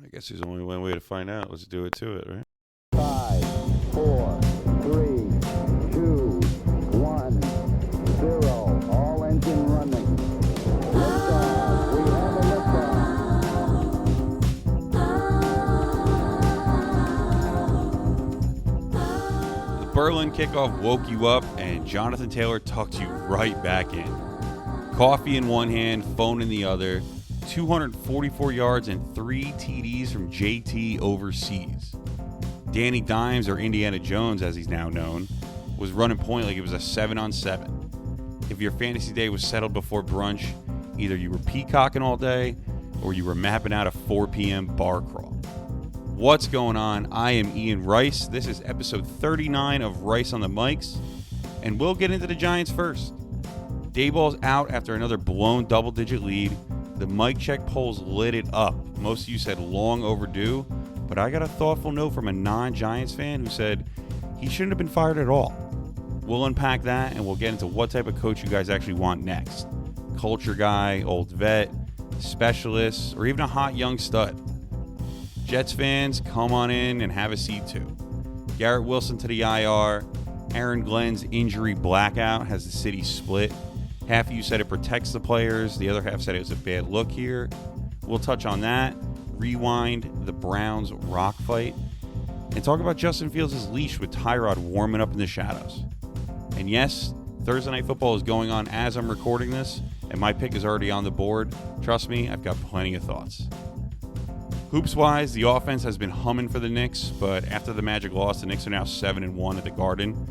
I guess there's only one way to find out. Let's do it to it, right? 5, 4, 3, 2, 1, 0. All engine running. Liftoff. We have a liftoff. The Berlin kickoff woke you up, and Jonathan Taylor tucked you right back in. Coffee in one hand, phone in the other. 244 yards and 3 TDs from JT overseas. Danny Dimes, or Indiana Jones as he's now known, was running point like it was a 7-on-7. If your fantasy day was settled before brunch, either you were peacocking all day or you were mapping out a 4 p.m. bar crawl. What's going on? I am Ian Rice. This is episode 39 of Rice on the Mics, and we'll get into the Giants first. Daboll's out after another blown double-digit lead. The mic check polls lit it up. Most of you said long overdue, but I got a thoughtful note from a non-Giants fan who said he shouldn't have been fired at all. We'll unpack that, and we'll get into what type of coach you guys actually want next. Culture guy, old vet, specialist, or even a hot young stud. Jets fans, come on in and have a seat too. Garrett Wilson to the IR. Aaron Glenn's injury blackout has the city split. Half of you said it protects the players. The other half said it was a bad look here. We'll touch on that. Rewind the Browns rock fight. And talk about Justin Fields' leash with Tyrod warming up in the shadows. And yes, Thursday Night Football is going on as I'm recording this, and my pick is already on the board. Trust me, I've got plenty of thoughts. Hoops-wise, the offense has been humming for the Knicks, but after the Magic loss, the Knicks are now 7-1 at the Garden.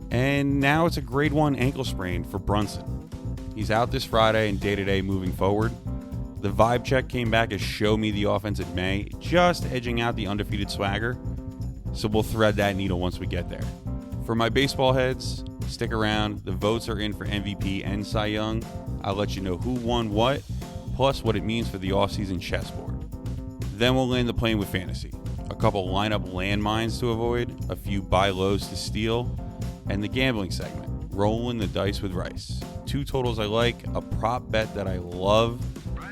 And now it's a grade 1 ankle sprain for Brunson. He's out this Friday and day-to-day moving forward. The vibe check came back as show me the offense in May, just edging out the undefeated swagger. So we'll thread that needle once we get there. For my baseball heads, stick around. The votes are in for MVP and Cy Young. I'll let you know who won what, plus what it means for the offseason chessboard. Then we'll land the plane with fantasy. A couple lineup landmines to avoid, a few buy lows to steal, and the gambling segment. Rolling the dice with Rice. 2 totals I like, a prop bet that I love,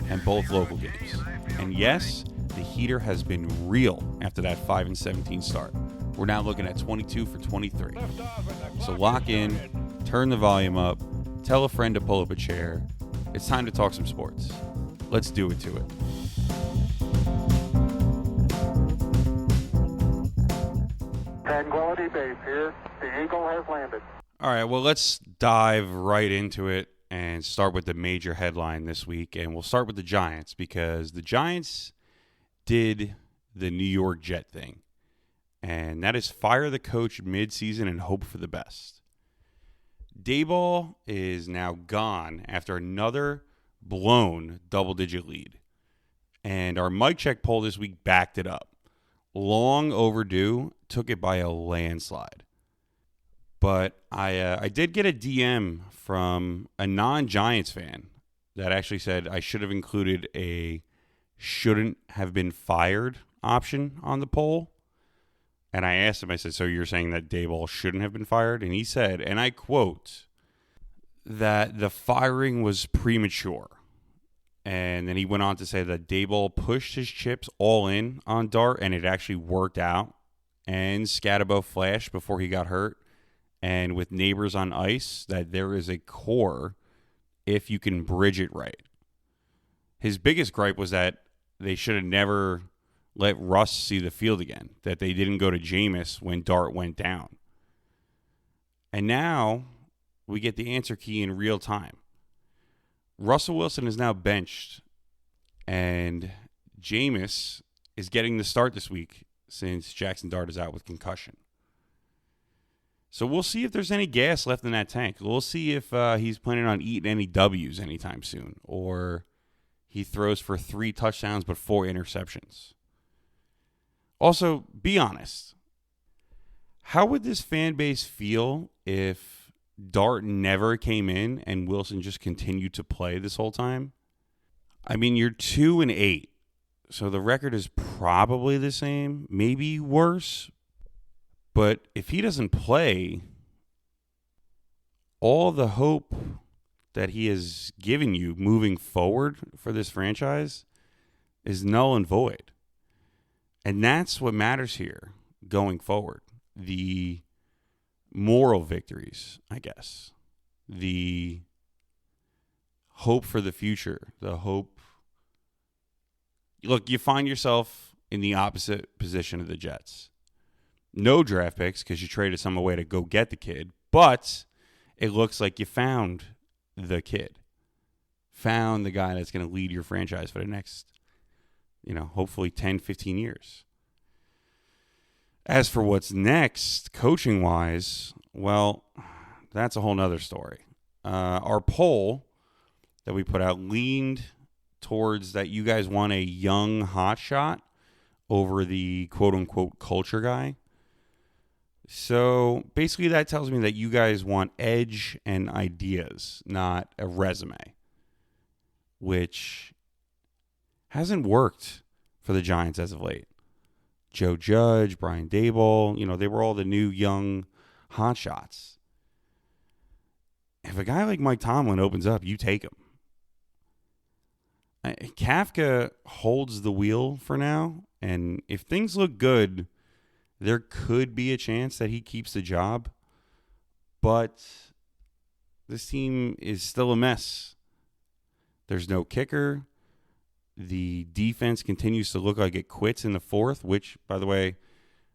and both local games. And yes, the heater has been real after that 5-17 start. We're now looking at 22 for 23. So lock in, turn the volume up, tell a friend to pull up a chair. It's time to talk some sports. Let's do it to it. Tranquility Base here. The Eagle has landed. All right, well, let's dive right into it and start with the major headline this week. And we'll start with the Giants because the Giants did the New York Jet thing. And that is fire the coach mid-season and hope for the best. Daboll is now gone after another blown double-digit lead. And our mic check poll this week backed it up. Long overdue, took it by a landslide. But I did get a DM from a non-Giants fan that actually said I should have included a shouldn't have been fired option on the poll. And I asked him, I said, so you're saying that Daboll shouldn't have been fired? And he said, and I quote, that the firing was premature. And then he went on to say that Daboll pushed his chips all in on Dart, and it actually worked out. And Scatabo flashed before he got hurt. And with neighbors on ice, that there is a core if you can bridge it right. His biggest gripe was that they should have never let Russ see the field again, that they didn't go to Jameis when Dart went down. And now we get the answer key in real time. Russell Wilson is now benched, and Jameis is getting the start this week since Jackson Dart is out with concussion. So we'll see if there's any gas left in that tank. We'll see if he's planning on eating any W's anytime soon, or he throws for 3 touchdowns but 4 interceptions. Also, be honest. How would this fan base feel if Dart never came in and Wilson just continued to play this whole time? I mean, you're 2-8, so the record is probably the same, maybe worse. But if he doesn't play, all the hope that he has given you moving forward for this franchise is null and void. And that's what matters here going forward. The moral victories, I guess. The hope for the future. The hope. Look, you find yourself in the opposite position of the Jets. No draft picks because you traded some away to go get the kid. But it looks like you found the kid. Found the guy that's going to lead your franchise for the next, hopefully 10, 15 years. As for what's next, coaching-wise, well, that's a whole nother story. Our poll that we put out leaned towards that you guys want a young hotshot over the quote-unquote culture guy. So basically that tells me that you guys want edge and ideas, not a resume, which hasn't worked for the Giants as of late. Joe Judge, Brian Daboll, they were all the new young hotshots. If a guy like Mike Tomlin opens up, you take him. Kafka holds the wheel for now, and if things look good, there could be a chance that he keeps the job, but this team is still a mess. There's no kicker. The defense continues to look like it quits in the fourth, which, by the way,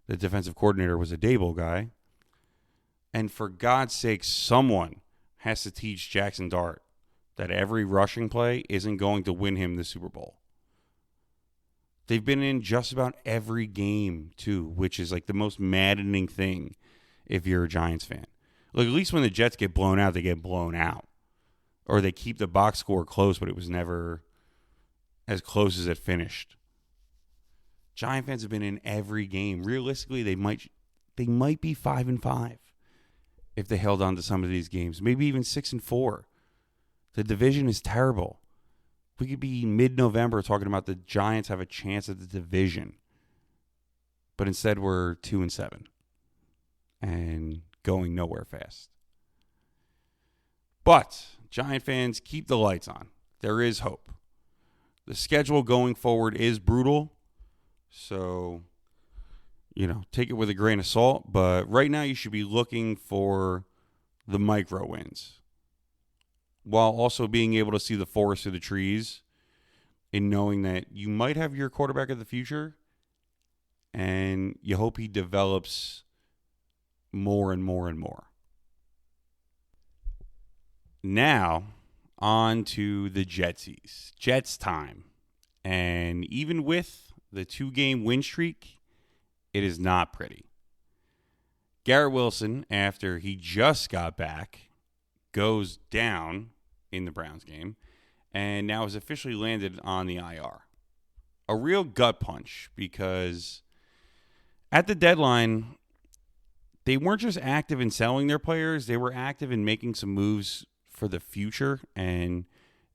the defensive coordinator was a Daboll guy. And for God's sake, someone has to teach Jackson Dart that every rushing play isn't going to win him the Super Bowl. They've been in just about every game, too, which is like the most maddening thing if you're a Giants fan. Look, at least when the Jets get blown out, they get blown out. Or they keep the box score close, but it was never as close as it finished. Giant fans have been in every game. Realistically, they might be 5-5 if they held on to some of these games. Maybe even 6-4. The division is terrible. We could be mid-November talking about the Giants have a chance at the division. But instead we're 2-7 and going nowhere fast. But Giant fans, keep the lights on. There is hope. The schedule going forward is brutal. So, take it with a grain of salt. But right now you should be looking for the micro wins, while also being able to see the forest through the trees and knowing that you might have your quarterback of the future and you hope he develops more and more and more. Now, on to the Jetsies. Jets time. And even with the 2-game win streak, it is not pretty. Garrett Wilson, after he just got back, goes down in the Browns game and now has officially landed on the IR. A real gut punch because at the deadline, they weren't just active in selling their players, they were active in making some moves for the future, and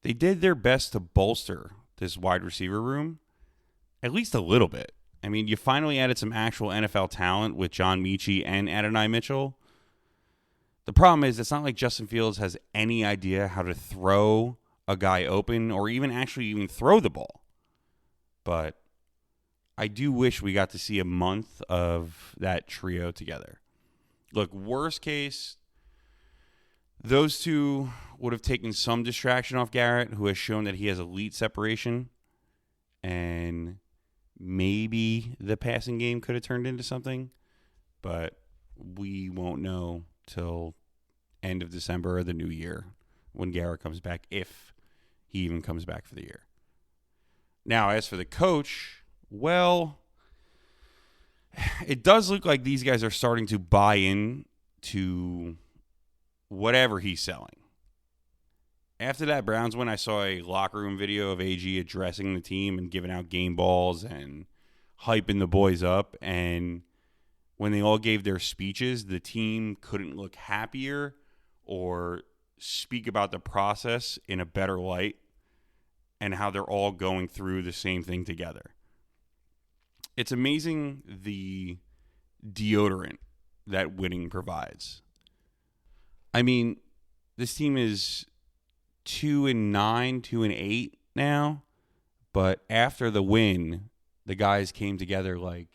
they did their best to bolster this wide receiver room at least a little bit. I mean, you finally added some actual NFL talent with John Mechie and Adonai Mitchell. The problem is it's not like Justin Fields has any idea how to throw a guy open or even throw the ball. But I do wish we got to see a month of that trio together. Look, worst case, those two would have taken some distraction off Garrett, who has shown that he has elite separation. And maybe the passing game could have turned into something. But we won't know till end of December or the new year when Garrett comes back, if he even comes back for the year. Now, as for the coach, well, it does look like these guys are starting to buy in to whatever he's selling. After that Browns win, I saw a locker room video of AG addressing the team and giving out game balls and hyping the boys up. And when they all gave their speeches, the team couldn't look happier or speak about the process in a better light and how they're all going through the same thing together. It's amazing the deodorant that winning provides. I mean, this team is 2-9, 2-8 now, but after the win, the guys came together like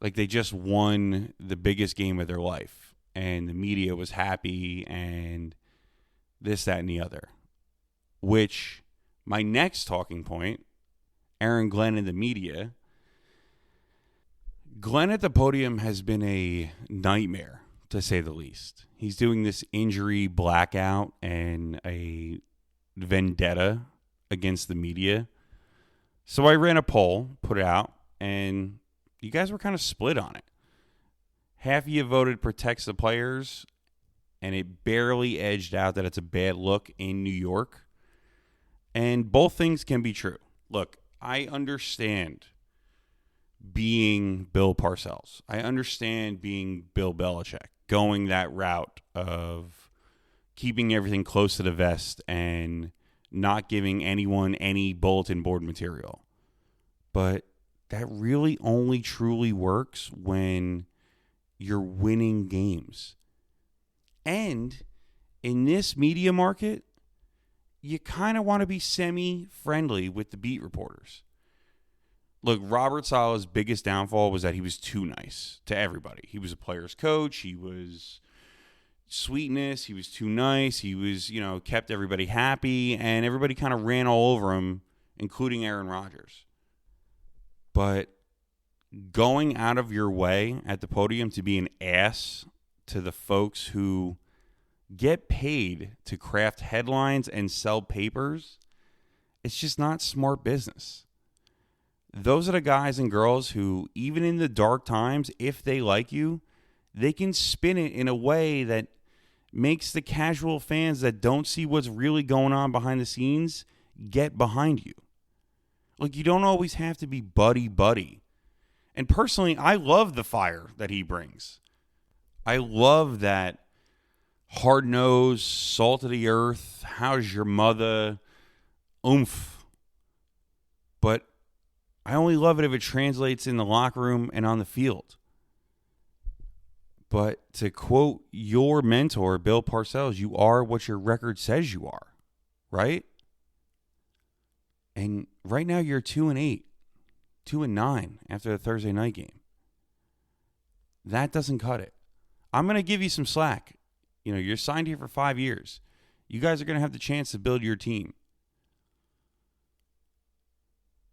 they just won the biggest game of their life, and the media was happy and this, that, and the other. Which, my next talking point, Aaron Glenn and the media. Glenn at the podium has been a nightmare, to say the least. He's doing this injury blackout and a vendetta against the media. So I ran a poll, put it out, and you guys were kind of split on it. Half of you voted protects the players, and it barely edged out that it's a bad look in New York. And both things can be true. Look, I understand being Bill Parcells. I understand being Bill Belichick, going that route of keeping everything close to the vest and not giving anyone any bulletin board material. But that really only truly works when you're winning games. And in this media market, you kind of want to be semi-friendly with the beat reporters. Look, Robert Saleh's biggest downfall was that he was too nice to everybody. He was a player's coach. He was sweetness. He was too nice. He was, kept everybody happy, and everybody kind of ran all over him, including Aaron Rodgers. But going out of your way at the podium to be an ass to the folks who get paid to craft headlines and sell papers, it's just not smart business. Those are the guys and girls who, even in the dark times, if they like you, they can spin it in a way that makes the casual fans that don't see what's really going on behind the scenes get behind you. Like, you don't always have to be buddy-buddy. And personally, I love the fire that he brings. I love that hard-nosed, salt-of-the-earth, how's your mother, oomph. But I only love it if it translates in the locker room and on the field. But to quote your mentor, Bill Parcells, you are what your record says you are, right? And right now you're 2-8, 2-9 after the Thursday night game. That doesn't cut it. I'm going to give you some slack. You're signed here for 5 years. You guys are going to have the chance to build your team.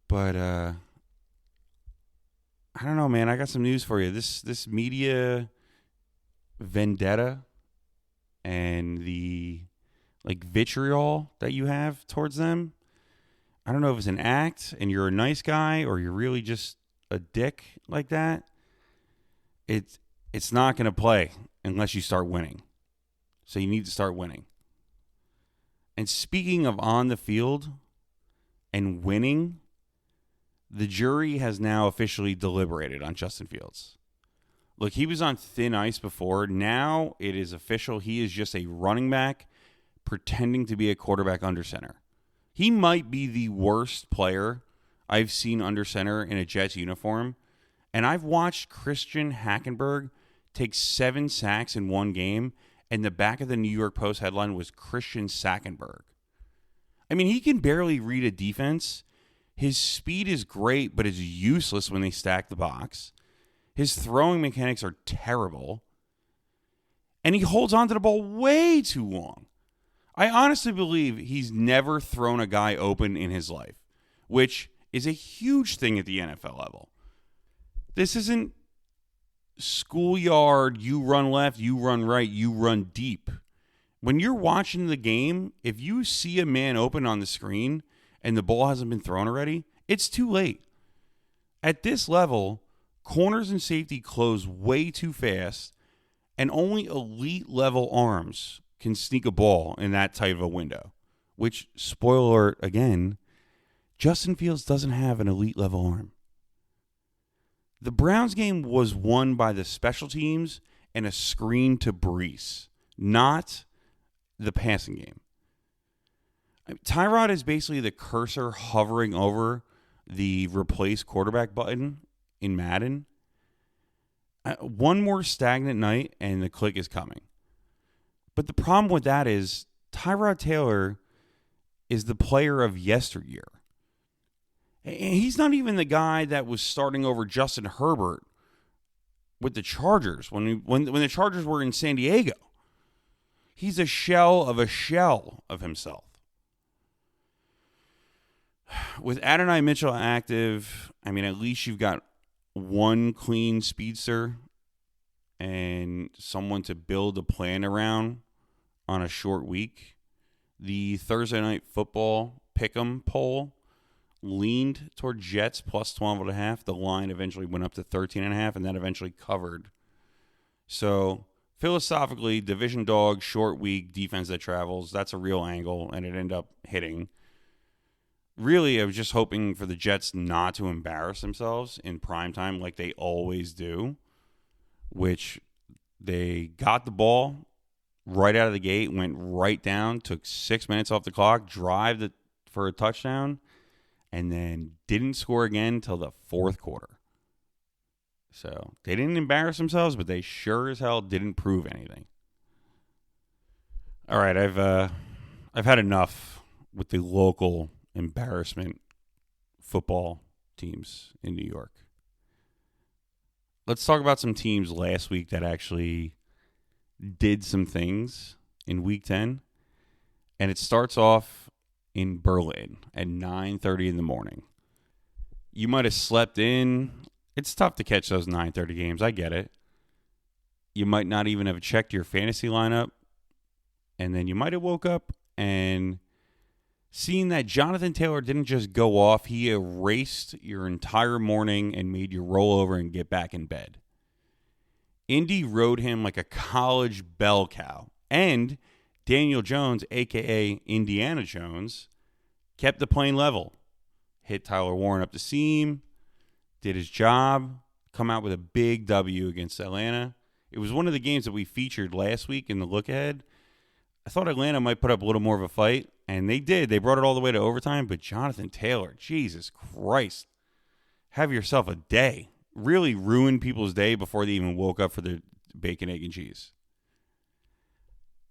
But I don't know, man. I got some news for you. This media vendetta and the vitriol that you have towards them, I don't know if it's an act and you're a nice guy or you're really just a dick like that. It's not going to play unless you start winning. So you need to start winning. And speaking of on the field and winning, the jury has now officially deliberated on Justin Fields. Look, he was on thin ice before. Now it is official. He is just a running back pretending to be a quarterback under center. He might be the worst player I've seen under center in a Jets uniform. And I've watched Christian Hackenberg take 7 sacks in one game, and the back of the New York Post headline was Christian Sackenberg. I mean, he can barely read a defense. His speed is great, but it's useless when they stack the box. His throwing mechanics are terrible. And he holds on to the ball way too long. I honestly believe he's never thrown a guy open in his life, which is a huge thing at the NFL level. This isn't schoolyard, you run left, you run right, you run deep. When you're watching the game, if you see a man open on the screen and the ball hasn't been thrown already, it's too late. At this level, corners and safety close way too fast, and only elite level arms can sneak a ball in that tight of a window. Which, spoiler alert again, Justin Fields doesn't have an elite level arm. The Browns game was won by the special teams and a screen to Brees, not the passing game. Tyrod is basically the cursor hovering over the replace quarterback button in Madden. One more stagnant night and the click is coming. But the problem with that is Tyrod Taylor is the player of yesteryear. He's not even the guy that was starting over Justin Herbert with the Chargers when the Chargers were in San Diego. He's a shell of himself. With Adonai Mitchell active, I mean, at least you've got one clean speedster and someone to build a plan around on a short week. The Thursday Night Football Pick'em poll leaned toward Jets plus 12.5. The line eventually went up to 13.5, and that eventually covered. So philosophically, division dog, short week, defense that travels, that's a real angle, and it ended up hitting. Really, I was just hoping for the Jets not to embarrass themselves in primetime like they always do, which they got the ball right out of the gate, went right down, took 6 minutes off the clock, drive for a touchdown, and then didn't score again till the fourth quarter. So they didn't embarrass themselves, but they sure as hell didn't prove anything. All right, I've had enough with the local embarrassment football teams in New York. Let's talk about some teams last week that actually did some things in Week 10. And it starts off in Berlin at 9:30 in the morning. You might have slept in. It's tough to catch those 9:30 games. I get it. You might not even have checked your fantasy lineup. And then you might have woke up and seen that Jonathan Taylor didn't just go off. He erased your entire morning and made you roll over and get back in bed. Indy rode him like a college bell cow. And Daniel Jones, a.k.a. Indiana Jones, kept the plane level. Hit Tyler Warren up the seam, did his job, come out with a big W against Atlanta. It was one of the games that we featured last week in the look ahead. I thought Atlanta might put up a little more of a fight, and they did. They brought it all the way to overtime, but Jonathan Taylor, Jesus Christ, have yourself a day. Really ruined people's day before they even woke up for their bacon, egg, and cheese.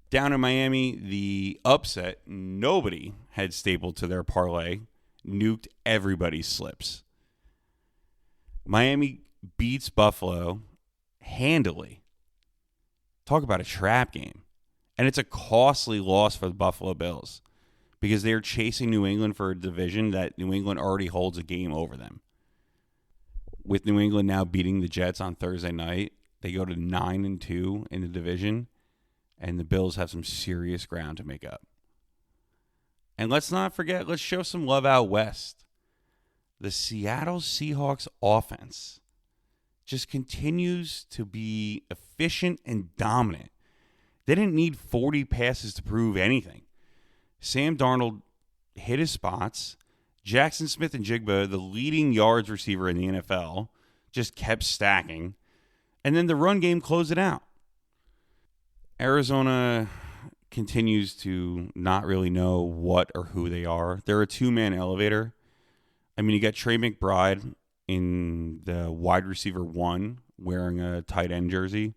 Down in Miami, the upset, nobody had stapled to their parlay, nuked everybody's slips. Miami beats Buffalo handily. Talk about a trap game. And it's a costly loss for the Buffalo Bills because they're chasing New England for a division that New England already holds a game over them. With New England now beating the Jets on Thursday night, they go to 9-2 in the division, and the Bills have some serious ground to make up. And let's not forget, let's show some love out west. The Seattle Seahawks offense just continues to be efficient and dominant. They didn't need 40 passes to prove anything. Sam Darnold hit his spots. Jackson Smith-Njigba, the leading yards receiver in the NFL, just kept stacking. And then the run game closed it out. Arizona continues to not really know what or who they are. They're a two-man elevator. I mean, you got Trey McBride in the wide receiver 1 wearing a tight end jersey.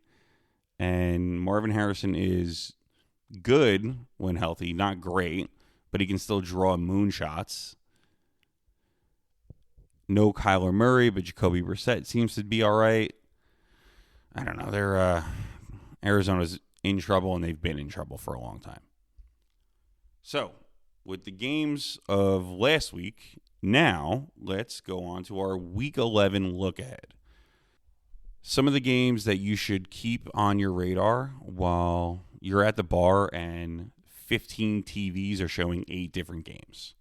And Marvin Harrison is good when healthy, not great, but he can still draw moonshots. No Kyler Murray, but Jacoby Brissett seems to be all right. I don't know. They're Arizona's in trouble, and they've been in trouble for a long time. So, with the games of last week, now let's go on to our Week 11 look ahead. Some of the games that you should keep on your radar while you're at the bar and 15 TVs are showing 8 different games.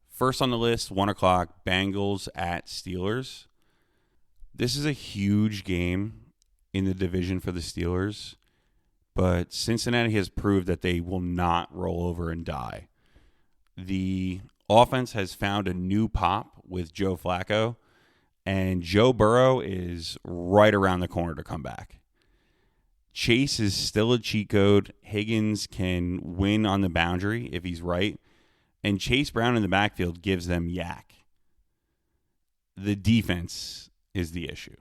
First on the list, 1 o'clock, Bengals at Steelers. This is a huge game in the division for the Steelers, but Cincinnati has proved that they will not roll over and die. The offense has found a new pop with Joe Flacco, and Joe Burrow is right around the corner to come back. Chase is still a cheat code. Higgins can win on the boundary if he's right. And Chase Brown in the backfield gives them yak. The defense is the issue.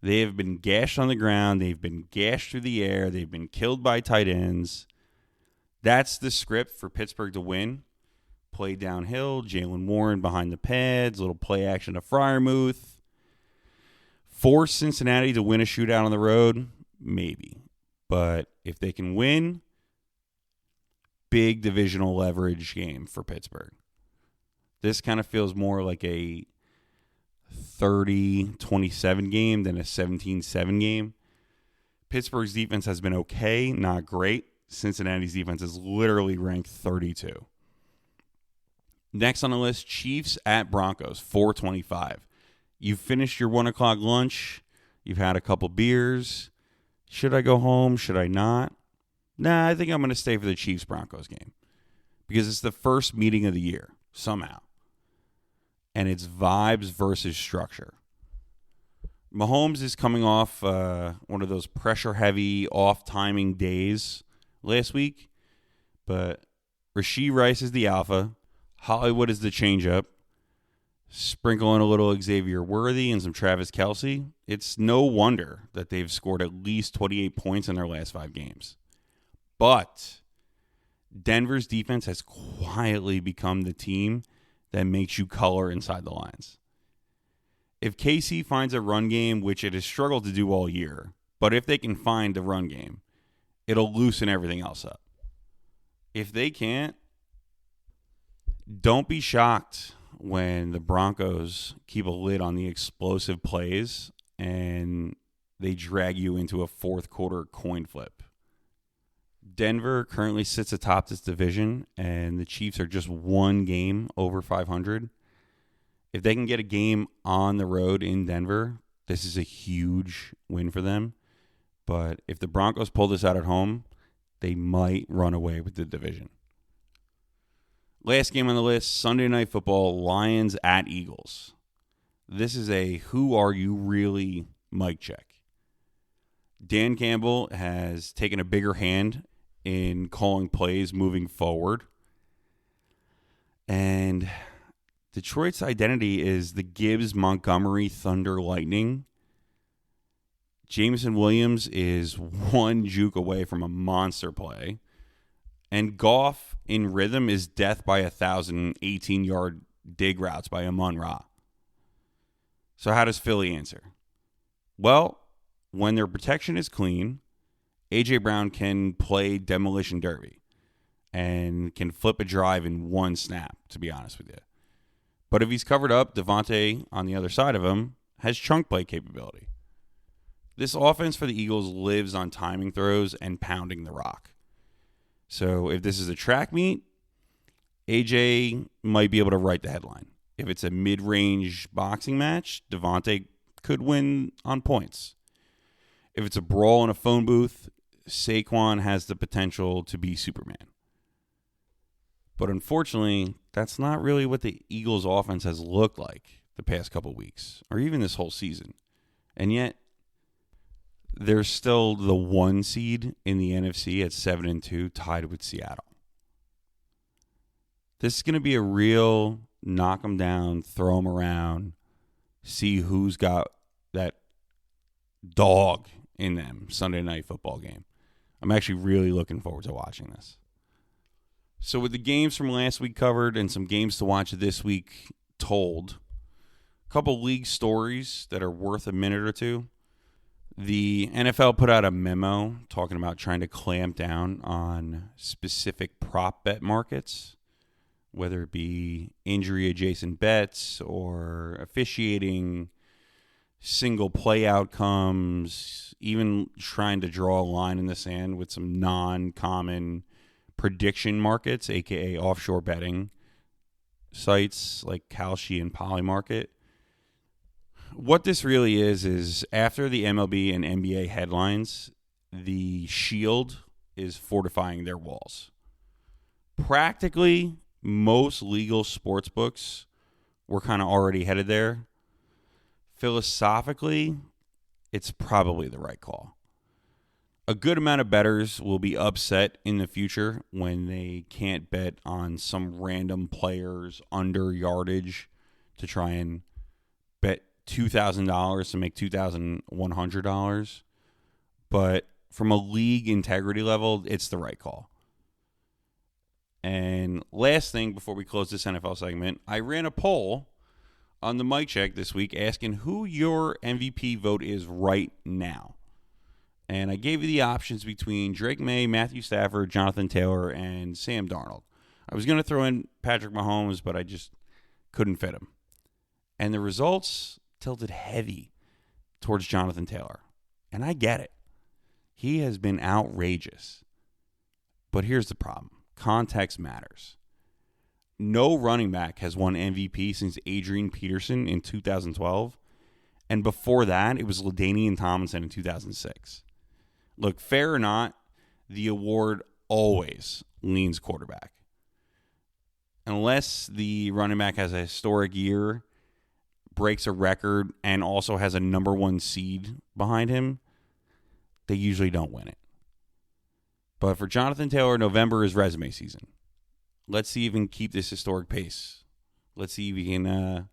They have been gashed on the ground. They've been gashed through the air. They've been killed by tight ends. That's the script for Pittsburgh to win. play downhill, Jalen Warren behind the pads, little play action to Freiermuth. Force Cincinnati to win a shootout on the road? Maybe. But if they can win, big divisional leverage game for Pittsburgh. This kind of feels more like a 30-27 game than a 17-7 game. Pittsburgh's defense has been okay, not great. Cincinnati's defense is literally ranked 32. Next on the list, Chiefs at Broncos, 4:25. You've finished your 1 o'clock lunch. You've had a couple beers. Should I go home? Should I not? Nah, I think I'm going to stay for the Chiefs-Broncos game because it's the first meeting of the year, somehow. And it's vibes versus structure. Mahomes is coming off one of those pressure-heavy, off-timing days last week. But Rashee Rice is the alpha. Hollywood is the changeup. Sprinkle in a little Xavier Worthy and some Travis Kelce. It's no wonder that they've scored at least 28 points in their last 5 games. But Denver's defense has quietly become the team that makes you color inside the lines. If KC finds a run game, which it has struggled to do all year, but if they can find a run game, it'll loosen everything else up. If they can't, don't be shocked when the Broncos keep a lid on the explosive plays and they drag you into a fourth quarter coin flip. Denver currently sits atop this division, and the Chiefs are just 1 game over 500. If they can get a game on the road in Denver, this is a huge win for them. But if the Broncos pull this out at home, they might run away with the division. Last game on the list, Sunday Night Football, Lions at Eagles. This is a who are you really mic check. Dan Campbell has taken a bigger hand in calling plays moving forward. And Detroit's identity is the Gibbs-Montgomery Thunder Lightning. Jameson Williams is 1 juke away from a monster play. And Goff in rhythm is death by 1,000 18-yard dig routes by Amon-Ra. So how does Philly answer? Well, when their protection is clean, A.J. Brown can play demolition derby and can flip a drive in 1 snap, to be honest with you. But if he's covered up, Devontae on the other side of him has chunk play capability. This offense for the Eagles lives on timing throws and pounding the rock. So if this is a track meet, AJ might be able to write the headline. If it's a mid-range boxing match, Devontae could win on points. If it's a brawl in a phone booth, Saquon has the potential to be Superman. But unfortunately, that's not really what the Eagles' offense has looked like the past couple weeks, or even this whole season. And yet, they're still the 1 seed in the NFC at 7-2, tied with Seattle. This is going to be a real knock them down, throw them around, see who's got that dog in them Sunday Night Football game. I'm actually really looking forward to watching this. So with the games from last week covered and some games to watch this week told, a couple league stories that are worth a minute or two. The NFL put out a memo talking about trying to clamp down on specific prop bet markets, whether it be injury-adjacent bets or officiating, single play outcomes, even trying to draw a line in the sand with some non-common prediction markets, aka offshore betting sites like Kalshi and Polymarket. What this really is after the MLB and NBA headlines, the Shield is fortifying their walls. Practically, most legal sports books were kind of already headed there. Philosophically, it's probably the right call. A good amount of bettors will be upset in the future when they can't bet on some random player's under yardage to try and bet $2,000 to make $2,100. But from a league integrity level, it's the right call. And last thing before we close this NFL segment, I ran a poll on the mic check this week asking who your MVP vote is right now. And I gave you the options between Drake May, Matthew Stafford, Jonathan Taylor, and Sam Darnold. I was going to throw in Patrick Mahomes, but I just couldn't fit him. And the results tilted heavy towards Jonathan Taylor. And I get it. He has been outrageous. But here's the problem. Context matters. No running back has won MVP since Adrian Peterson in 2012. And before that, it was LaDainian Tomlinson in 2006. Look, fair or not, the award always leans quarterback. Unless the running back has a historic year, breaks a record, and also has a number one seed behind him, they usually don't win it. But for Jonathan Taylor, November is resume season. Let's see if he can keep this historic pace. Let's see if he can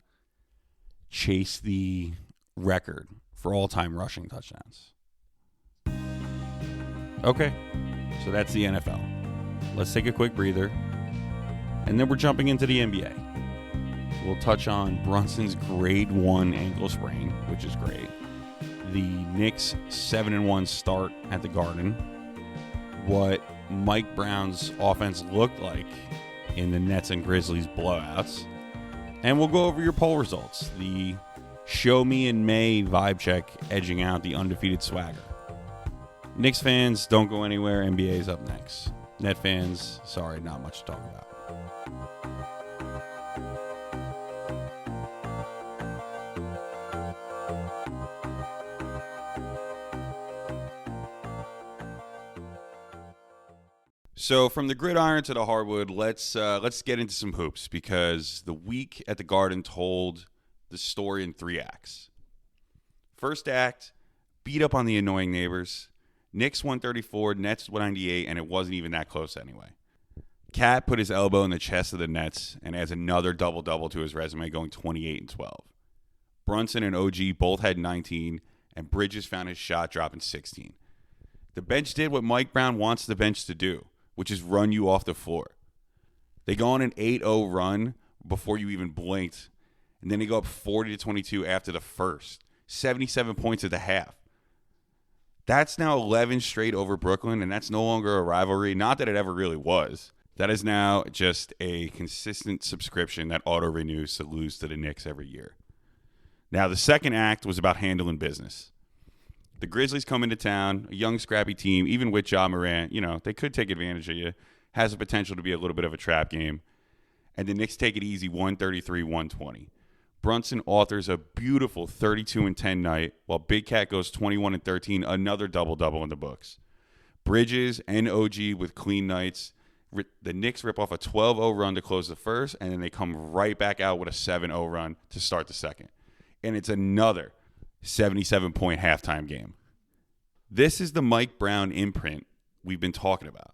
chase the record for all-time rushing touchdowns. Okay, so that's the NFL. Let's take a quick breather. And then we're jumping into the NBA. We'll touch on Brunson's grade 1 ankle sprain, which is great. The Knicks 7-1 start at the Garden. What Mike Brown's offense looked like in the Nets and Grizzlies blowouts. And we'll go over your poll results. The Show Me in May vibe check edging out the undefeated swagger. Knicks fans, don't go anywhere. NBA is up next. Net fans, sorry, not much to talk about. So from the gridiron to the hardwood, let's get into some hoops because the week at the Garden told the story in 3 acts. First act, beat up on the annoying neighbors. Knicks 134, Nets 198, and it wasn't even that close anyway. Cat put his elbow in the chest of the Nets and adds another double-double to his resume, going 28 and 12. Brunson and OG both had 19, and Bridges found his shot dropping 16. The bench did what Mike Brown wants the bench to do, which is run you off the floor. They go on an 8-0 run before you even blinked, and then they go up 40-22 after the first. 77 points at the half. That's now 11 straight over Brooklyn, and that's no longer a rivalry. Not that it ever really was. That is now just a consistent subscription that auto-renews to lose to the Knicks every year. Now, the second act was about handling business. The Grizzlies come into town, a young, scrappy team, even with Ja Morant, they could take advantage of you. Has the potential to be a little bit of a trap game. And the Knicks take it easy, 133-120. Brunson authors a beautiful 32-10 night, while Big Cat goes 21-13, another double-double in the books. Bridges and OG with clean nights. The Knicks rip off a 12-0 run to close the first, and then they come right back out with a 7-0 run to start the second. And it's another 77-point halftime game. This is the Mike Brown imprint we've been talking about.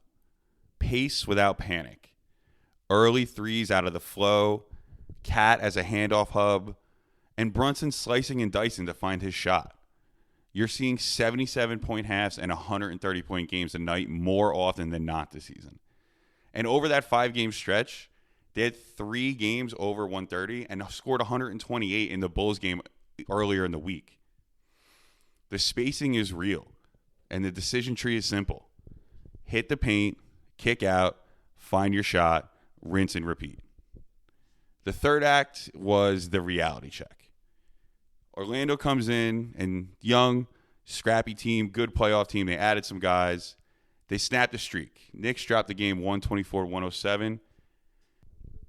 Pace without panic. Early threes out of the flow. Cat as a handoff hub. And Brunson slicing and dicing to find his shot. You're seeing 77-point halves and 130-point games a night more often than not this season. And over that 5-game stretch, they had 3 games over 130 and scored 128 in the Bulls game earlier in the week. The spacing is real, and the decision tree is simple. Hit the paint, kick out, find your shot, rinse and repeat. The third act was the reality check. Orlando comes in, and young, scrappy team, good playoff team. They added some guys. They snapped the streak. Knicks dropped the game 124-107.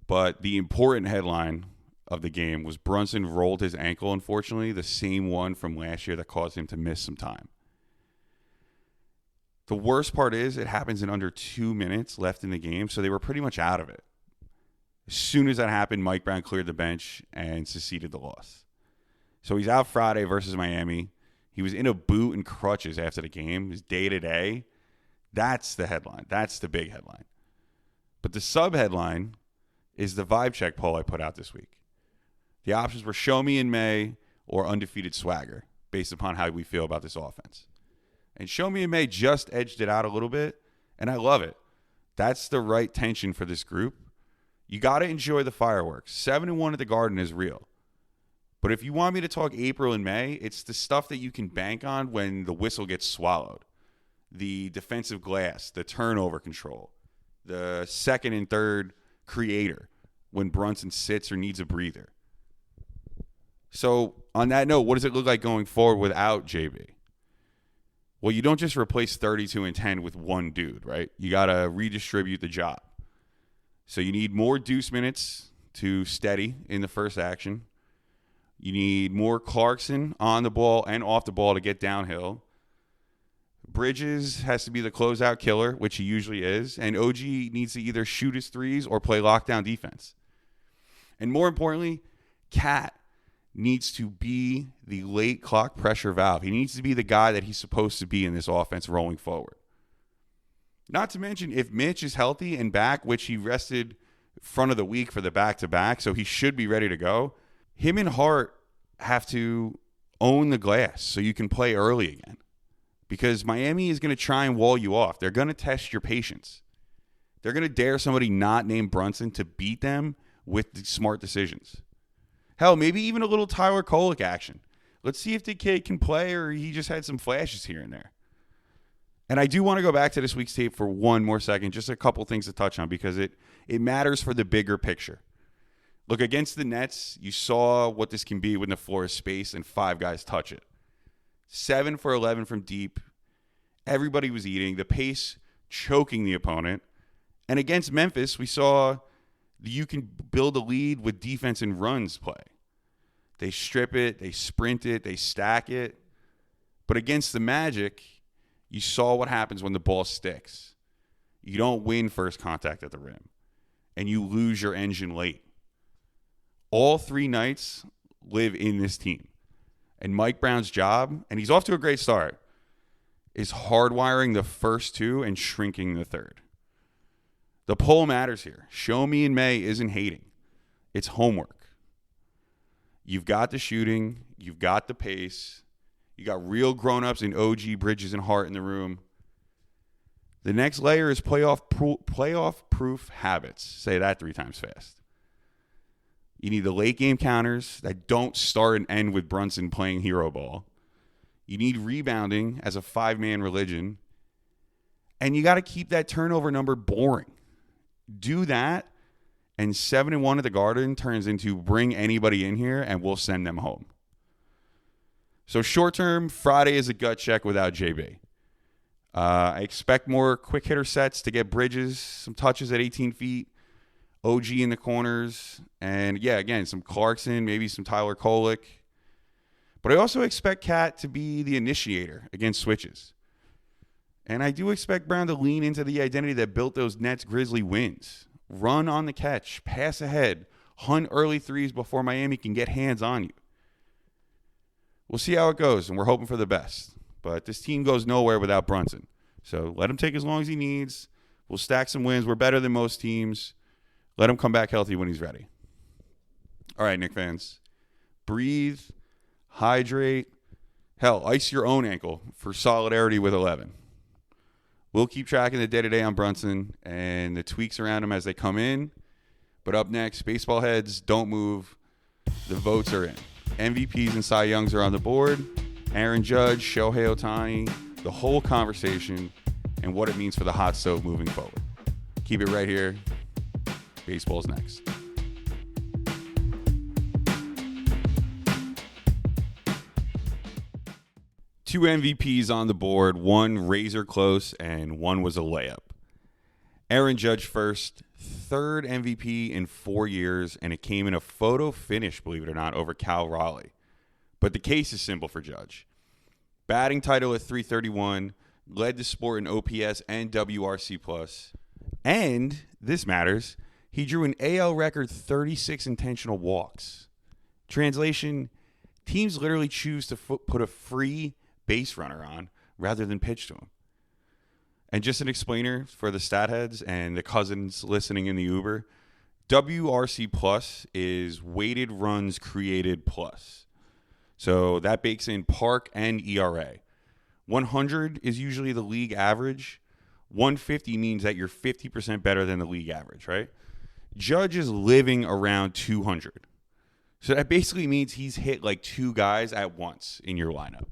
But the important headline of the game was Brunson rolled his ankle, unfortunately, the same one from last year that caused him to miss some time. The worst part is it happens in under 2 minutes left in the game, so they were pretty much out of it. As soon as that happened, Mike Brown cleared the bench and seceded the loss. So he's out Friday versus Miami. He was in a boot and crutches after the game. His day-to-day. That's the headline. That's the big headline. But the sub-headline is the vibe check poll I put out this week. The options were show me in May or undefeated swagger, based upon how we feel about this offense. And show me in May just edged it out a little bit, and I love it. That's the right tension for this group. You got to enjoy the fireworks. 7-1 at the Garden is real. But if you want me to talk April and May, it's the stuff that you can bank on when the whistle gets swallowed. The defensive glass, the turnover control, the second and third creator when Brunson sits or needs a breather. So on that note, what does it look like going forward without JB? Well, you don't just replace 32 and 10 with one dude, right? You got to redistribute the job. So you need more deuce minutes to steady in the first action. You need more Clarkson on the ball and off the ball to get downhill. Bridges has to be the closeout killer, which he usually is. And OG needs to either shoot his threes or play lockdown defense. And more importantly, Cat needs to be the late clock pressure valve. He needs to be the guy that he's supposed to be in this offense rolling forward. Not to mention, if Mitch is healthy and back, which he rested front of the week for the back-to-back, so he should be ready to go, him and Hart have to own the glass so you can play early again. Because Miami is going to try and wall you off. They're going to test your patience. They're going to dare somebody not named Brunson to beat them with the smart decisions. Hell, maybe even a little Tyler Kolek action. Let's see if the kid can play or he just had some flashes here and there. And I do want to go back to this week's tape for one more second, just a couple things to touch on because it matters for the bigger picture. Look, against the Nets, you saw what this can be when the floor is spaced and 5 guys touch it. 7 for 11 from deep. Everybody was eating. The pace choking the opponent. And against Memphis, we saw you can build a lead with defense and runs play. They strip it, they sprint it, they stack it. But against the Magic, you saw what happens when the ball sticks. You don't win first contact at the rim, and you lose your engine late. All 3 nights live in this team. And Mike Brown's job, and he's off to a great start, is hardwiring the first 2 and shrinking the third. The poll matters here. Show me in May isn't hating. It's homework. You've got the shooting. You've got the pace. You got real grown-ups in OG, Bridges, and Hart in the room. The next layer is playoff-proof habits. Say that 3 times fast. You need the late-game counters that don't start and end with Brunson playing hero ball. You need rebounding as a 5-man religion. And you got to keep that turnover number boring. Do that, and 7-1 at the Garden turns into bring anybody in here, and we'll send them home. So short-term, Friday is a gut check without JB. I expect more quick-hitter sets to get Bridges, some touches at 18 feet, OG in the corners, and, yeah, again, some Clarkson, maybe some Tyler Kolek. But I also expect Cat to be the initiator against switches. And I do expect Brown to lean into the identity that built those Nets-Grizzly wins. Run on the catch, pass ahead, hunt early threes before Miami can get hands on you. We'll see how it goes, and we're hoping for the best. But this team goes nowhere without Brunson. So let him take as long as he needs. We'll stack some wins. We're better than most teams. Let him come back healthy when he's ready. All right, Knicks fans. Breathe, hydrate. Hell, ice your own ankle for solidarity with 11. We'll keep tracking the day-to-day on Brunson and the tweaks around him as they come in. But up next, baseball heads, don't move. The votes are in. MVPs and Cy Youngs are on the board. Aaron Judge, Shohei Ohtani, the whole conversation, and what it means for the hot stove moving forward. Keep it right here. Baseball's next. Two MVPs on the board, one razor close, and one was a layup. Aaron Judge first, 3rd MVP in 4 years, and it came in a photo finish, believe it or not, over Cal Raleigh. But the case is simple for Judge. Batting title at .331, led the sport in OPS and WRC+. And, this matters, he drew an AL record 36 intentional walks. Translation, teams literally choose to put a free base runner on rather than pitch to him. And just an explainer for the stat heads and the cousins listening in the Uber, WRC plus is weighted runs created plus. So that bakes in park and ERA. 100 is usually the league average. 150 means that you're 50% better than the league average, right? Judge is living around 200. So that basically means he's hit like 2 guys at once in your lineup.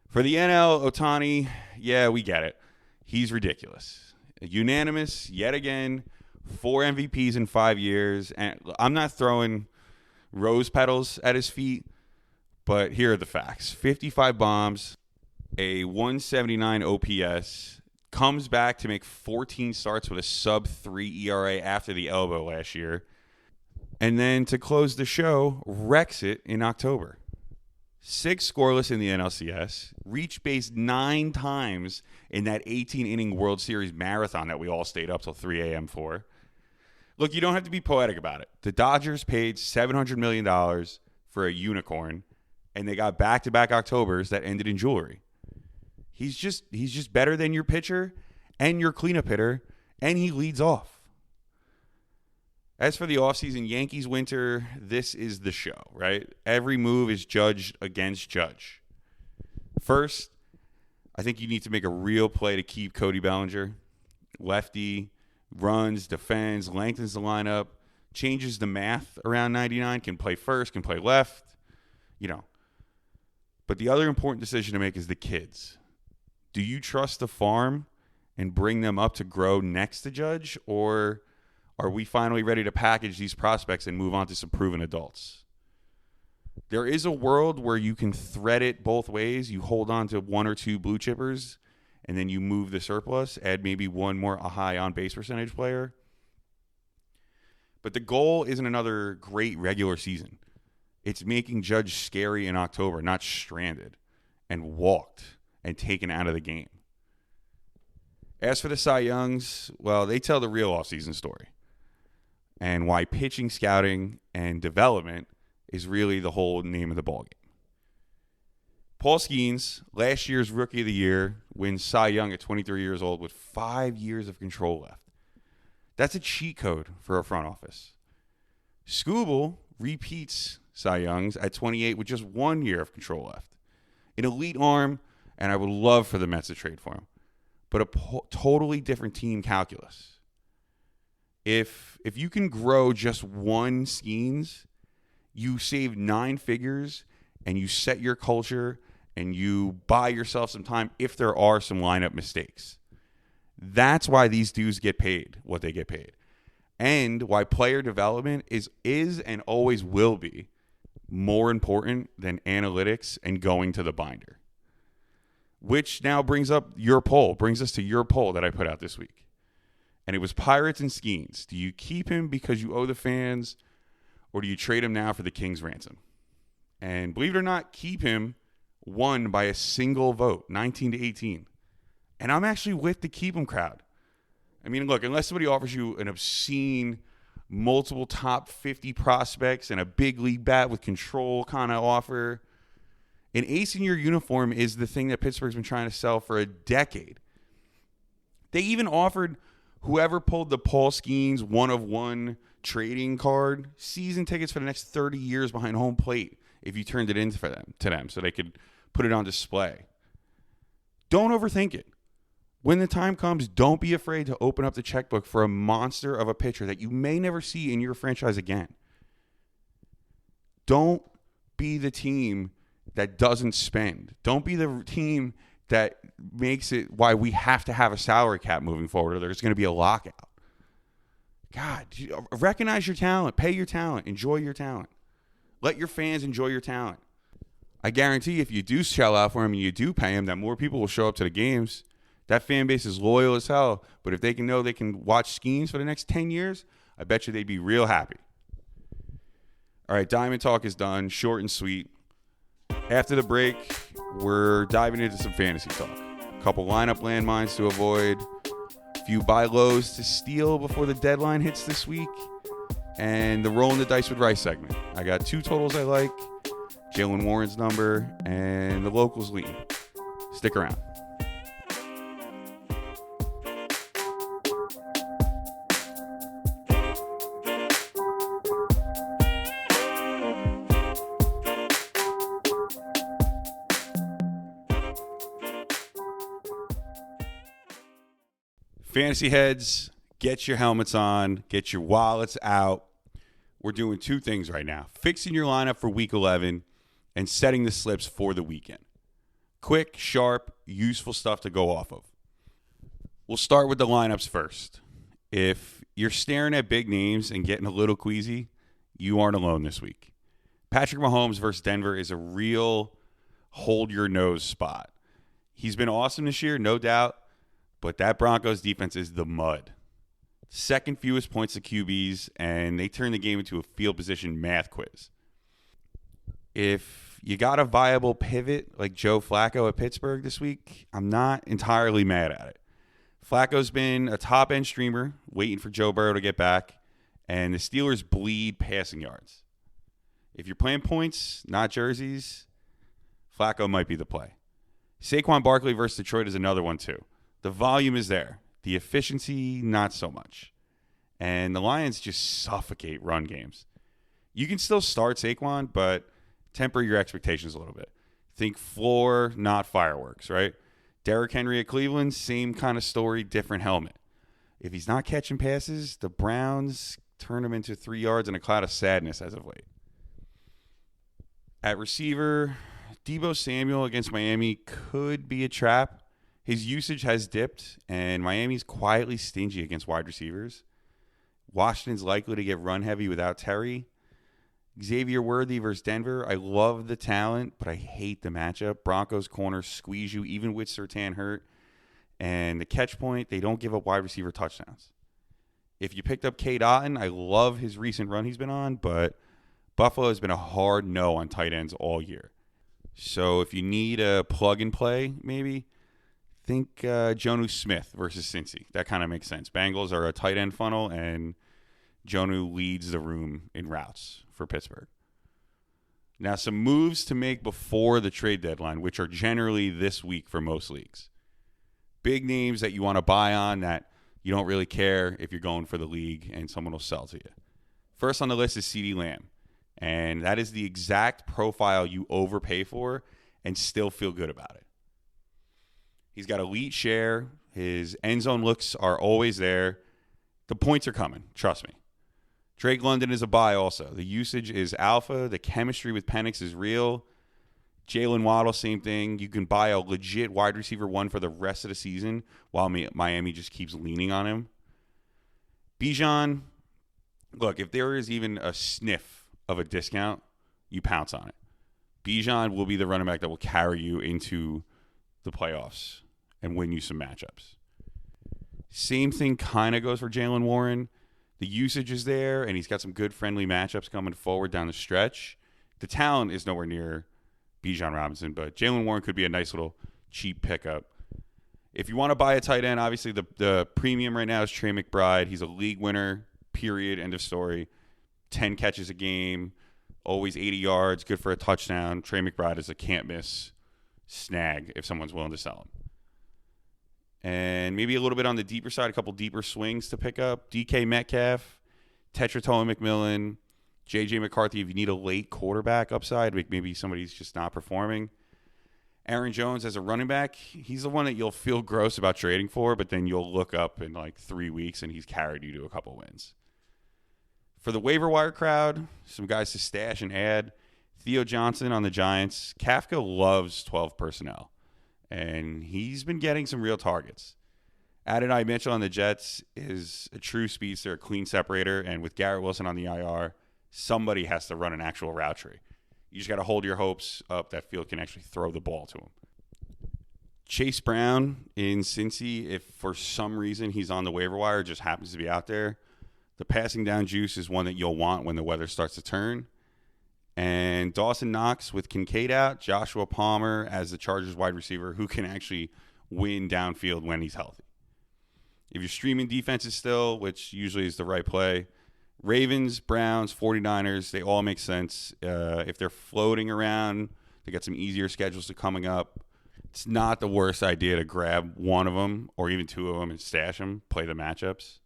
For the NL, Ohtani, yeah, we get it. He's ridiculous. Unanimous, yet again, 4 MVPs in 5 years. And I'm not throwing rose petals at his feet, but here are the facts. 55 bombs, a 179 OPS, comes back to make 14 starts with a sub-3 ERA after the elbow last year. And then to close the show, wrecks it in October. 6 scoreless in the NLCS, reached base 9 times in that 18-inning World Series marathon that we all stayed up till 3 a.m. for. Look, you don't have to be poetic about it. The Dodgers paid $700 million for a unicorn, and they got back-to-back Octobers that ended in jewelry. He's just better than your pitcher and your cleanup hitter, and he leads off. As for the offseason, Yankees winter, this is the show, right? Every move is judged against Judge. First, I think you need to make a real play to keep Cody Bellinger. Lefty, runs, defends, lengthens the lineup, changes the math around 99, can play first, can play left, But the other important decision to make is the kids. Do you trust the farm and bring them up to grow next to Judge, or are we finally ready to package these prospects and move on to some proven adults? There is a world where you can thread it both ways. You hold on to 1 or 2 blue chippers, and then you move the surplus, add maybe one more a high on-base percentage player. But the goal isn't another great regular season. It's making Judge scary in October, not stranded and walked and taken out of the game. As for the Cy Youngs, well, they tell the real offseason story and why pitching, scouting, and development is really the whole name of the ballgame. Paul Skeens, last year's Rookie of the Year, wins Cy Young at 23 years old with 5 years of control left. That's a cheat code for a front office. Skubal repeats Cy Young's at 28 with just 1 year of control left. An elite arm, and I would love for the Mets to trade for him, but a totally different team calculus. If you can grow just one Skeens, you save 9 figures, and you set your culture, and you buy yourself some time if there are some lineup mistakes. That's why these dudes get paid what they get paid. And why player development is and always will be more important than analytics and going to the binder. Which now brings us to your poll that I put out this week. And it was Pirates and Skeens. Do you keep him because you owe the fans, or do you trade him now for the King's ransom? And believe it or not, keep him won by a single vote, 19-18. And I'm actually with the keep him crowd. I mean, look, unless somebody offers you an obscene, multiple top 50 prospects and a big league bat with control kind of offer, an ace in your uniform is the thing that Pittsburgh's been trying to sell for a decade. They even offered whoever pulled the Paul Skeens 1-of-1 trading card season tickets for the next 30 years behind home plate if you turned it in for them so they could put it on display. Don't overthink it. When the time comes, don't be afraid to open up the checkbook for a monster of a pitcher that you may never see in your franchise again. Don't be the team that doesn't spend. Don't be the team that makes it why we have to have a salary cap moving forward or there's going to be a lockout. God, recognize your talent. Pay your talent. Enjoy your talent. Let your fans enjoy your talent. I guarantee if you do shell out for him and you do pay him, that more people will show up to the games. That fan base is loyal as hell. But if they can know they can watch Skeens for the next 10 years, I bet you they'd be real happy. All right, Diamond Talk is done. Short and sweet. After the break, we're diving into some fantasy talk. A couple lineup landmines to avoid. A few buy lows to steal before the deadline hits this week. And the rolling the dice with Rice segment. I got 2 totals I like. Jalen Warren's number and the locals lean. Stick around. Fantasy heads, get your helmets on, get your wallets out. We're doing two things right now. Fixing your lineup for Week 11 and setting the slips for the weekend. Quick, sharp, useful stuff to go off of. We'll start with the lineups first. If you're staring at big names and getting a little queasy, you aren't alone this week. Patrick Mahomes versus Denver is a real hold-your-nose spot. He's been awesome this year, no doubt, but that Broncos defense is the mud. Second fewest points to QBs, and they turn the game into a field position math quiz. If you got a viable pivot like Joe Flacco at Pittsburgh this week, I'm not entirely mad at it. Flacco's been a top-end streamer, waiting for Joe Burrow to get back, and the Steelers bleed passing yards. If you're playing points, not jerseys, Flacco might be the play. Saquon Barkley versus Detroit is another one, too. The volume is there. The efficiency, not so much. And the Lions just suffocate run games. You can still start Saquon, but temper your expectations a little bit. Think floor, not fireworks, right? Derrick Henry at Cleveland, same kind of story, different helmet. If he's not catching passes, the Browns turn him into 3 yards and a cloud of sadness as of late. At receiver, Deebo Samuel against Miami could be a trap. His usage has dipped, and Miami's quietly stingy against wide receivers. Washington's likely to get run heavy without Terry. Xavier Worthy versus Denver. I love the talent, but I hate the matchup. Broncos corners squeeze you, even with Surtain hurt. And the catch point, they don't give up wide receiver touchdowns. If you picked up Cade Otton, I love his recent run he's been on, but Buffalo has been a hard no on tight ends all year. So if you need a plug and play, maybe think Jonnu Smith versus Cincy. That kind of makes sense. Bengals are a tight end funnel, and Jonnu leads the room in routes for Pittsburgh. Now, some moves to make before the trade deadline, which are generally this week for most leagues. Big names that you want to buy on that you don't really care if you're going for the league and someone will sell to you. First on the list is CeeDee Lamb, and that is the exact profile you overpay for and still feel good about it. He's got elite share. His end zone looks are always there. The points are coming. Trust me. Drake London is a buy also. The usage is alpha. The chemistry with Penix is real. Jalen Waddle, same thing. You can buy a legit wide receiver one for the rest of the season while Miami just keeps leaning on him. Bijan, look, if there is even a sniff of a discount, you pounce on it. Bijan will be the running back that will carry you into the playoffs and win you some matchups. Same thing kind of goes for Jalen Warren. The usage is there, and he's got some good friendly matchups coming forward down the stretch. The talent is nowhere near Bijan Robinson, but Jalen Warren could be a nice little cheap pickup. If you want to buy a tight end, obviously the premium right now is Trey McBride. He's a league winner, period, end of story. 10 catches a game, always 80 yards, good for a touchdown. Trey McBride is a can't-miss snag if someone's willing to sell him. And maybe a little bit on the deeper side, a couple deeper swings to pick up. DK Metcalf, Tetratoa McMillan, J.J. McCarthy if you need a late quarterback upside, maybe somebody's just not performing. Aaron Jones as a running back, he's the one that you'll feel gross about trading for, but then you'll look up in like 3 weeks and he's carried you to a couple wins. For the waiver wire crowd, some guys to stash and add. Theo Johnson on the Giants. Kafka loves 12 personnel, and he's been getting some real targets. Adonai Mitchell on the Jets is a true speedster, a clean separator, and with Garrett Wilson on the IR, somebody has to run an actual route tree. You just got to hold your hopes up that field can actually throw the ball to him. Chase Brown in Cincy, if for some reason he's on the waiver wire, just happens to be out there, the passing down juice is one that you'll want when the weather starts to turn. And Dawson Knox with Kincaid out, Joshua Palmer as the Chargers wide receiver who can actually win downfield when he's healthy. If you're streaming defenses still, which usually is the right play, Ravens, Browns, 49ers, they all make sense. If they're floating around, they got some easier schedules to coming up. It's not the worst idea to grab one of them or even two of them and stash them, play the matchups.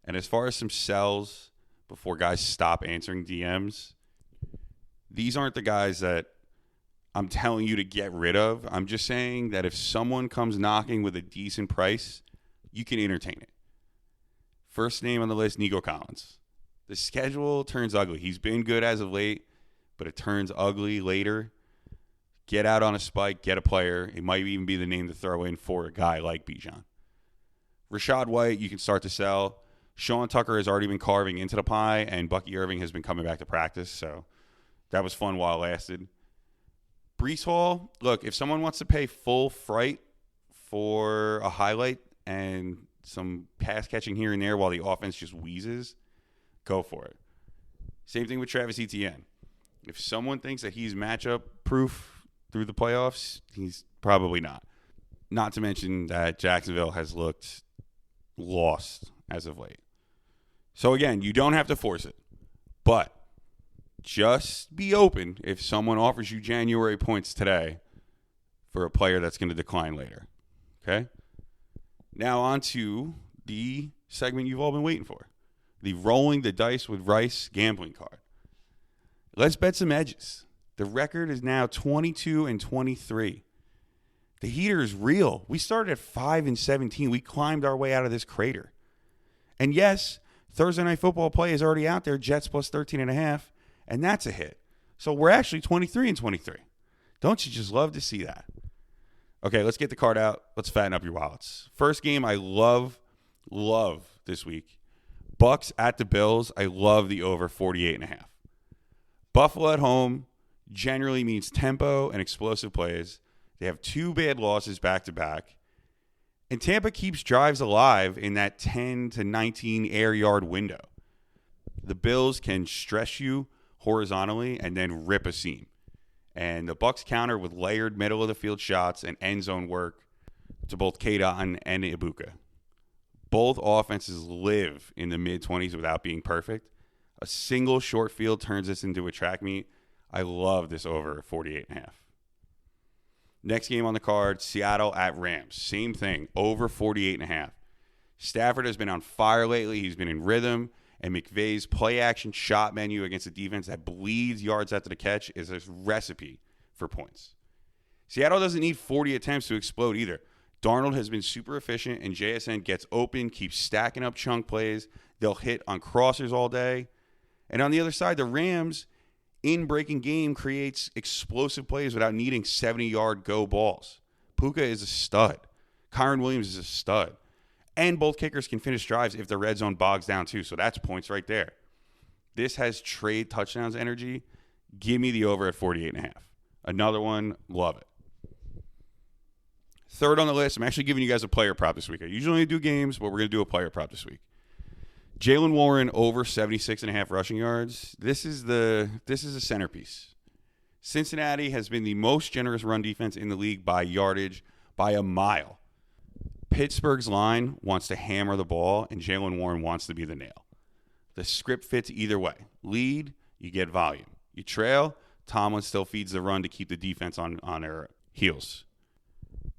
And as far as some sells before guys stop answering DMs, these aren't the guys that I'm telling you to get rid of. I'm just saying that if someone comes knocking with a decent price, you can entertain it. First name on the list, Nico Collins. The schedule turns ugly. He's been good as of late, but it turns ugly later. Get out on a spike, get a player. It might even be the name to throw in for a guy like Bijan. Rashad White, you can start to sell. Sean Tucker has already been carving into the pie, and Bucky Irving has been coming back to practice, so that was fun while it lasted. Breece Hall, look, if someone wants to pay full fright for a highlight and some pass catching here and there while the offense just wheezes, go for it. Same thing with Travis Etienne. If someone thinks that he's matchup proof through the playoffs, he's probably not. Not to mention that Jacksonville has looked lost as of late. So again, you don't have to force it, but just be open if someone offers you January points today for a player that's going to decline later. Okay? Now on to the segment you've all been waiting for. The rolling the dice with Rice gambling card. Let's bet some edges. The record is now 22-23. The heater is real. We started at 5-17. We climbed our way out of this crater. And yes, Thursday Night Football play is already out there, Jets plus 13.5, and that's a hit. So we're actually 23-23. Don't you just love to see that? Okay, let's get the card out. Let's fatten up your wallets. First game I love this week. Bucks at the Bills. I love the over 48.5. Buffalo at home generally means tempo and explosive plays. They have 2 bad losses back-to-back. And Tampa keeps drives alive in that 10 to 19 air yard window. The Bills can stress you horizontally and then rip a seam. And the Bucks counter with layered middle-of-the-field shots and end zone work to both K-Dot and Ibuka. Both offenses live in the mid-20s without being perfect. A single short field turns this into a track meet. I love this over 48.5. Next game on the card, Seattle at Rams. Same thing, over 48.5. Stafford has been on fire lately. He's been in rhythm. And McVay's play-action shot menu against a defense that bleeds yards after the catch is a recipe for points. Seattle doesn't need 40 attempts to explode either. Darnold has been super efficient, and JSN gets open, keeps stacking up chunk plays. They'll hit on crossers all day. And on the other side, the Rams, in breaking game, creates explosive plays without needing 70-yard go balls. Puka is a stud. Kyron Williams is a stud. And both kickers can finish drives if the red zone bogs down too. So that's points right there. This has trade touchdowns energy. Give me the over at 48.5. Another one, love it. Third on the list, I'm actually giving you guys a player prop this week. I usually only do games, but we're going to do a player prop this week. Jaylen Warren over 76.5 rushing yards. This is a centerpiece. Cincinnati has been the most generous run defense in the league by yardage by a mile. Pittsburgh's line wants to hammer the ball, and Jaylen Warren wants to be the nail. The script fits either way. Lead, you get volume. You trail, Tomlin still feeds the run to keep the defense on their heels.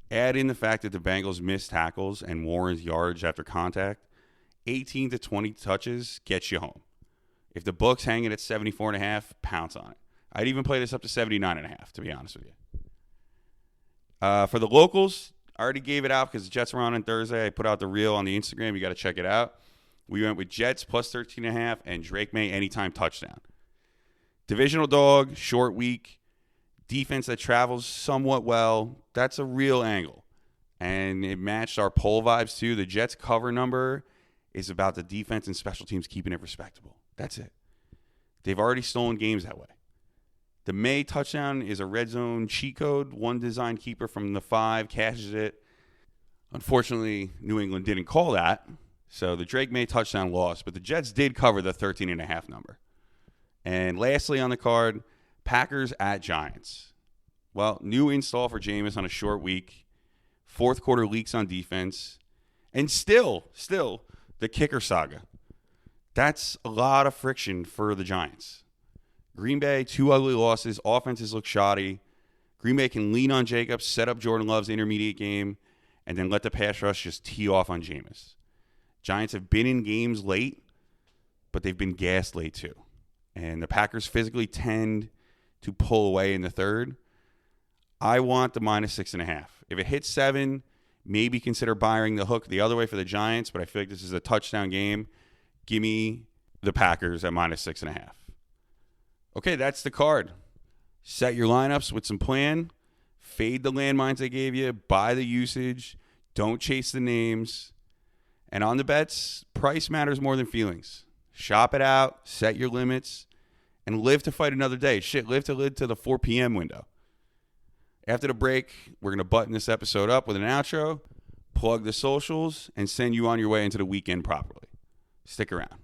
Add in the fact that the Bengals missed tackles and Warren's yards after contact. 18 to 20 touches gets you home. If the book's hanging at 74.5, pounce on it. I'd even play this up to 79.5, to be honest with you. For the locals, I already gave it out because the Jets were on Thursday. I put out the reel on the Instagram. You got to check it out. We went with Jets plus 13.5 and Drake May anytime touchdown. Divisional dog, short week, defense that travels somewhat well. That's a real angle. And it matched our poll vibes too. The Jets cover number is about the defense and special teams keeping it respectable. That's it. They've already stolen games that way. The May touchdown is a red zone cheat code. One design keeper from the 5 cashes it. Unfortunately, New England didn't call that. So the Drake May touchdown lost. But the Jets did cover the 13.5 number. And lastly on the card, Packers at Giants. Well, new install for Jameis on a short week. Fourth quarter leaks on defense. And still, the kicker saga. That's a lot of friction for the Giants. Green Bay, 2 ugly losses. Offenses look shoddy. Green Bay can lean on Jacobs, set up Jordan Love's intermediate game, and then let the pass rush just tee off on Jameis. Giants have been in games late, but they've been gassed late too. And the Packers physically tend to pull away in the third. I want the minus 6.5. If it hits 7, Maybe consider buying the hook the other way for the Giants, but I feel like this is a touchdown game. Give me the Packers at -6.5. Okay, that's the card. Set your lineups with some plan. Fade the landmines I gave you. Buy the usage. Don't chase the names. And on the bets, price matters more than feelings. Shop it out. Set your limits. And live to fight another day. Shit, live to the 4 p.m. window. After the break, we're going to button this episode up with an outro, plug the socials, and send you on your way into the weekend properly. Stick around.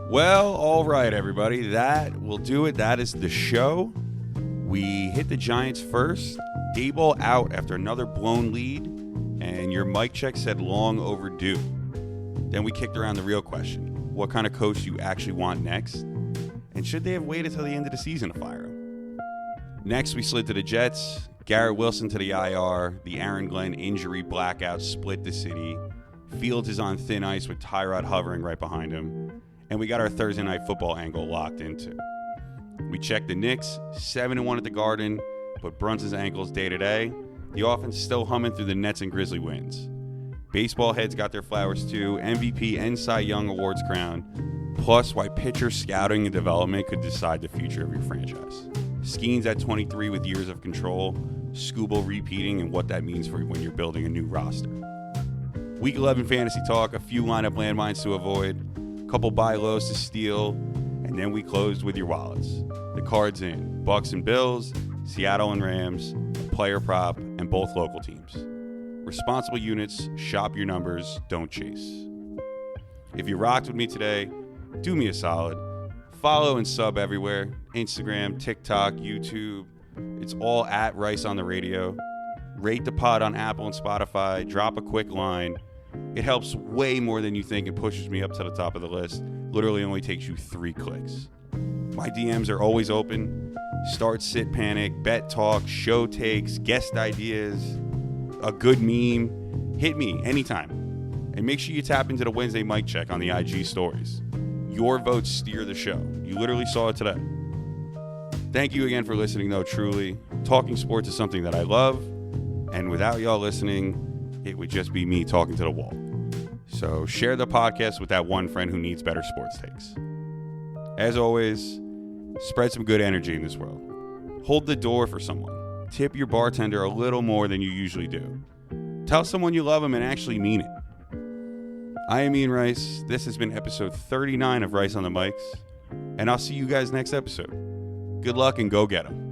Well, all right, everybody. That will do it. That is the show. We hit the Giants first. Daboll out after another blown lead, and your mic check said long overdue. Then we kicked around the real question. What kind of coach do you actually want next? And should they have waited till the end of the season to fire him? Next, we slid to the Jets. Garrett Wilson to the IR. The Aaron Glenn injury blackout split the city. Fields is on thin ice with Tyrod hovering right behind him. And we got our Thursday night football angle locked into. We checked the Knicks, 7-1 at the Garden, but Brunson's ankles day to day. The offense still humming through the Nets and Grizzly wins. Baseball heads got their flowers too. MVP and Cy Young awards crowned. Plus, why pitcher scouting and development could decide the future of your franchise. Skeens at 23 with years of control. Scooble repeating and what that means for when you're building a new roster. Week 11 fantasy talk. A few lineup landmines to avoid. Couple buy lows to steal. And then we closed with your wallets. The cards in. Bucks and Bills. Seattle and Rams. A player prop. And both local teams. Responsible units, shop your numbers, don't chase. If you rocked with me today, do me a solid. Follow and sub everywhere. Instagram, TikTok, YouTube. It's all at Rice on the Radio. Rate the pod on Apple and Spotify. Drop a quick line. It helps way more than you think and pushes me up to the top of the list. Literally only takes you 3 clicks. My DMs are always open. Start, sit, panic, bet talk, show takes, guest ideas, a good meme. Hit me anytime. And make sure you tap into the Wednesday mic check on the IG stories. Your votes steer the show. You literally saw it today. Thank you again for listening, though, truly. Talking sports is something that I love. And without y'all listening, it would just be me talking to the wall. So share the podcast with that one friend who needs better sports takes. As always, spread some good energy in this world. Hold the door for someone. Tip your bartender a little more than you usually do. Tell someone you love them and actually mean it. I am Ian Rice. This has been episode 39 of Rice on the Mics. And I'll see you guys next episode. Good luck and go get 'em.